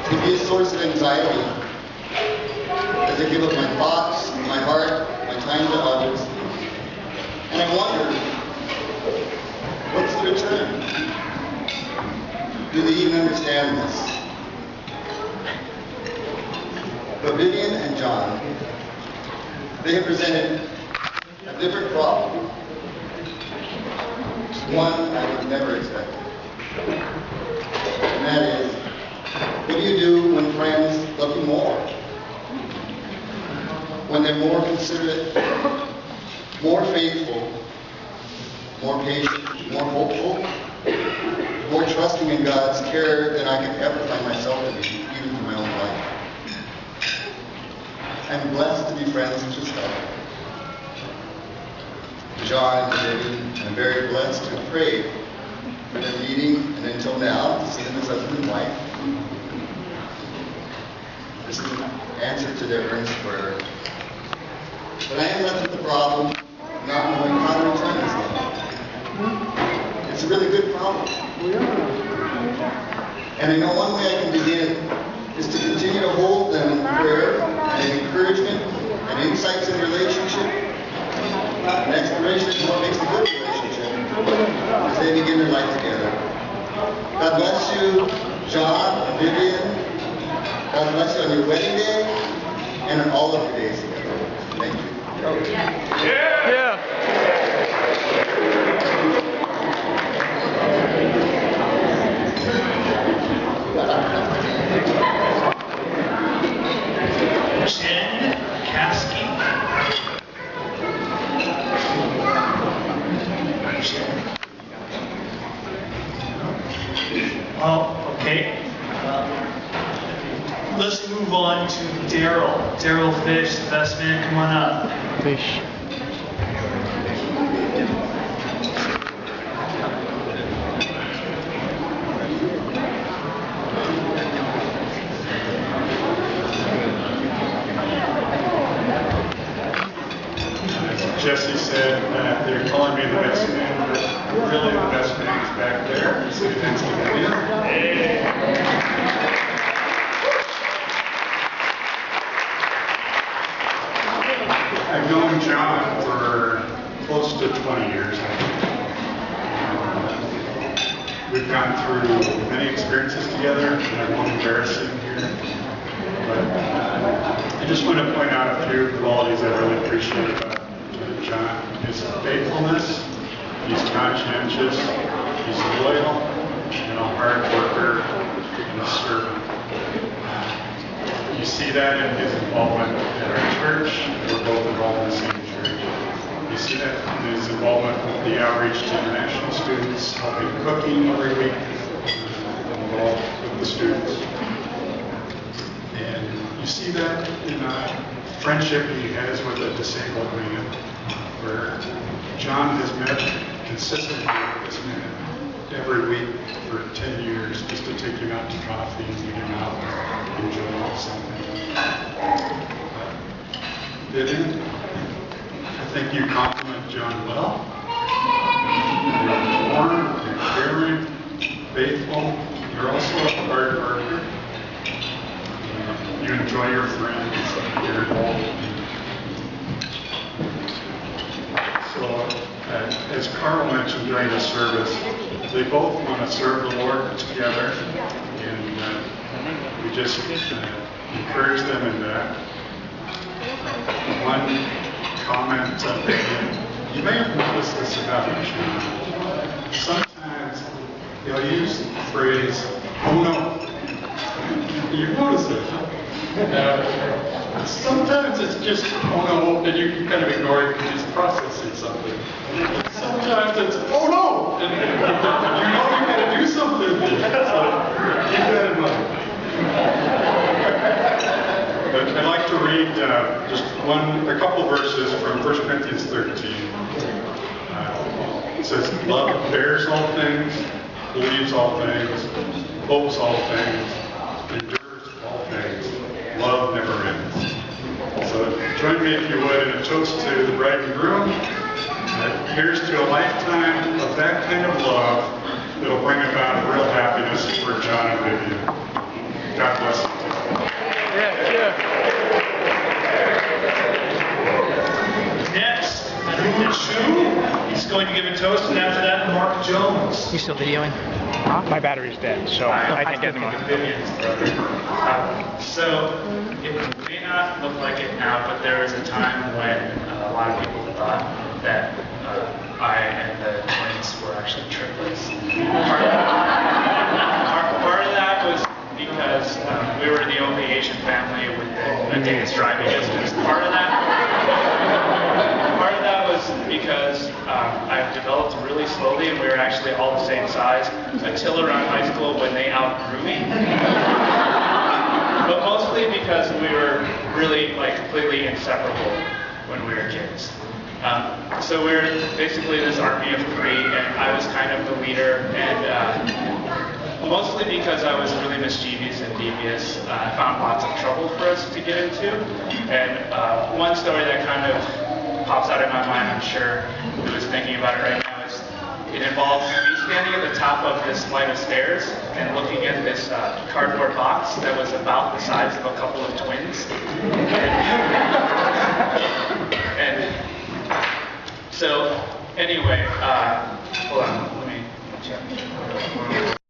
can be a source of anxiety as I give up my thoughts, my heart, my time to others. And I wonder, what's the return? Do they even understand this? But Vivienne and John, they have presented a different problem. One I would never expect. And that is, what do you do when friends love you more? When they're more considerate, more faithful, more patient, more hopeful, more trusting in God's care than I could ever find myself to be, even for my own life. I'm blessed to be friends with just that. John and Vivienne, I'm very blessed to have prayed for their meeting, and until now, to see them as husband and wife. This is an answer to their earnest prayer. But I am left with the problem, not knowing how to return this love. It's a really good problem. And I know one way I can begin is to continue to hold them in prayer and in encouragement and insights in relationship. An exploration of what makes a good relationship as they begin their life together. God bless you, John and Vivienne. God bless you on your wedding day and on all of your days together. Thank you. Yeah. Jen Kasky. Okay. Let's move on to Daryl. Daryl Fish, the best man. Come on up. Fish. Jesse said that they're calling me the best man, but really the best man is back there. So thanks to Vivienne. I've known John for close to 20 years. We've gone through many experiences together, and I won't embarrass him here. But I just want to point out a few qualities I really appreciate about John. His faithfulness, he's conscientious, he's loyal, and a hard worker, and a servant. You see that in his involvement at our church. We're both involved in the same church. You see that in his involvement with the outreach to international students, helping cooking every week, involved with the students. And you see that in the friendship he has with a disabled man, where John has met consistently with this man every week for 10 years, just to take him out to coffee and meet him out and enjoy something. Vivienne, I think you compliment John well. You're warm, you're caring, faithful. You're also a hard worker. You enjoy your friends. You're involved. So, as Carl mentioned during the service, they both want to serve the Lord together, and we just encourage them in that. One comment, you may have noticed this about John. Sometimes he'll use the phrase, "oh no." You've noticed it, huh? Sometimes it's just, "oh no," and you kind of ignore it because he's processing something. Sometimes it's, "oh no," and you know you're going to do something. So keep that in mind. But I'd like to read just a couple verses from 1 Corinthians 13. It says, "Love bears all things, believes all things, hopes all things, endures all things. Love never ends." So join me, if you would, in a toast to the bride and groom. Here's to a lifetime of that kind of love that'll bring about real happiness for John and Vivienne. God bless you. You still videoing? My battery's dead, so I can't get anymore. Vivienne's brother. So it may not look like it now, but there was a time when a lot of people thought that I and the twins were actually triplets. Part of that was because we were the only Asian family within a day's driving distance. Part of that was because I've developed really slowly, and we were actually all the same size until around high school when they outgrew me. But mostly because we were really completely inseparable when we were kids. So we were basically this army of three, and I was kind of the leader, and mostly because I was really mischievous and devious, I found lots of trouble for us to get into. And one story that kind of pops out in my mind, I'm sure who is thinking about it right now, is it involves me standing at the top of this flight of stairs and looking at this cardboard box that was about the size of a couple of twins. And so, anyway, hold on, let me check.